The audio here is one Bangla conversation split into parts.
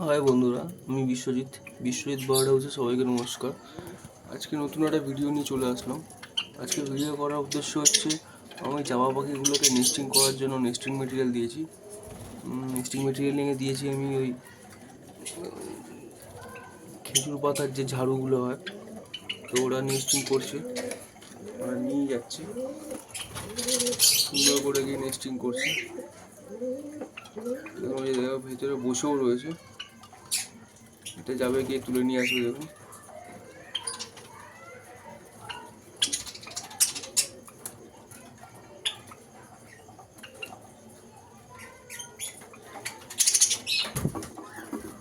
হাই বন্ধুরা, আমি বিশ্বজিৎ বার্ড হাউসে সবাইকে নমস্কার। আজকে নতুন একটা ভিডিও নিয়ে চলে আসলাম। আজকে ভিডিও করার উদ্দেশ্য হচ্ছে আমি জামা পাখিগুলোকে নেস্টিং করার জন্য নেস্টিং মেটেরিয়াল দিয়েছি। নেস্টিং মেটেরিয়াল নিয়ে দিয়েছি আমি ওই খেজুর পাতার যে ঝাড়ুগুলো হয়, তো ওরা নেস্টিং করছে, ওরা নিয়ে যাচ্ছে, সুন্দর করে গিয়ে নেস্টিং করছে। ভেতরে বসেও রয়েছে, এটা যাবে গিয়ে তুলে নিয়ে আসবে। দেখুন,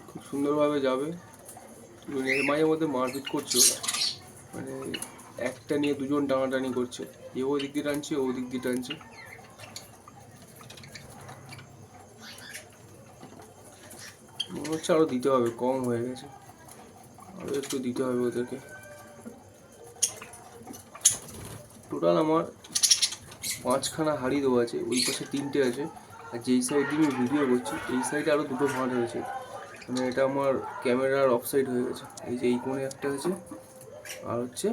খুব সুন্দরভাবে যাবে, তুলে নিয়ে মাঝে মধ্যে মারপিট করছে ওরা, মানে একটা নিয়ে দুজন টানাটানি করছে, এ ও দিক দিয়ে টানছে, ও দিক দিয়ে টানছে। মনে হচ্ছে আরও দিতে হবে, কম হয়ে গেছে, আরও একটু দিতে হবে ওদেরকে। টোটাল আমার 5খানা হাঁড়ি দেওয়া আছে, ওই পাশে 3টে আছে, আর যেই সাইড দিয়ে আমি ভিডিও করছি এই সাইডে আরও 2টো ভাঁড় হয়েছে। মানে এটা আমার ক্যামেরার অফ সাইড হয়ে গেছে। এই যে এই কোণে একটা আছে, আর হচ্ছে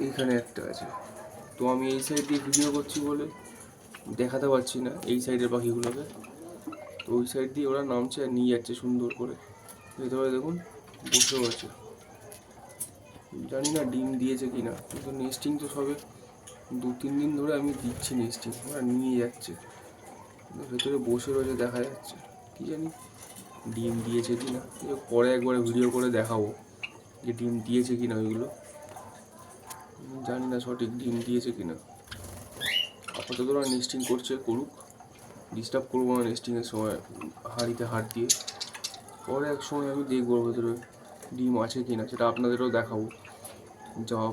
এইখানে একটা আছে। তো আমি এই সাইড দিয়ে ভিডিও করছি বলে দেখাতে পারছি না এই সাইডের পাখিগুলোকে। তো ওই সাইড দিয়ে ওরা নামছে আর নিয়ে যাচ্ছে সুন্দর করে। ভেতরে দেখুন বসেও আছে, জানি না ডিম দিয়েছে কি না, কিন্তু নেস্টিং তো সবে 2-3 দিন ধরে আমি দিচ্ছি নেস্টিং, ওরা নিয়ে যাচ্ছে, ভেতরে বসে রয়েছে দেখা যাচ্ছে। কি জানি ডিম দিয়েছে কি না, পরে একবার ভিডিও করে দেখাবো যে ডিম দিয়েছে কি না। ওইগুলো জানি না সঠিক ডিম দিয়েছে কি না। আপাতত ওরা নেস্টিং করছে, করুক, ডিস্টার্ব করবো না নেস্টিংয়ের সময় হাঁড়িতে হাত দিয়ে। পরে এক সময় আমি দেখবো ভেতরে ডিম আছে কি না, সেটা আপনাদেরও দেখাবো। জামা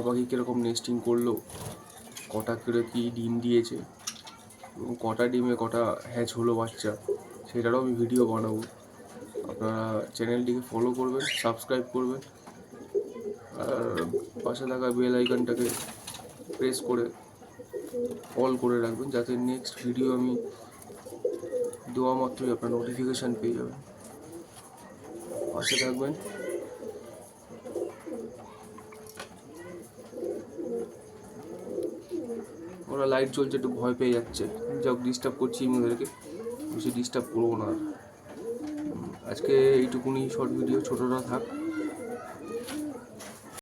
পাখি কীরকম নেস্টিং করলো, কটা করে কী ডিম দিয়েছে, এবং কটা ডিমে কটা হ্যাচ হলো বাচ্চা, সেটারও আমি ভিডিও বানাবো। আপনারা চ্যানেলটিকে ফলো করবেন, সাবস্ক্রাইব করবেন, আর পাশে থাকা বেল আইকনটাকে প্রেস করে অল করে রাখবেন, যাতে নেক্সট ভিডিও আমি দেওয়া মাত্রই আপনার নোটিফিকেশান পেয়ে যাবেন। পাশে থাকবেন। ওরা লাইট জ্বলছে, একটু ভয় পেয়ে যাচ্ছে, যাক ডিস্টার্ব করছি আমি ওদেরকে, বেশি ডিস্টার্ব করবো না। আজকে এইটুকুনি শর্ট ভিডিও, ছোটোটা থাক।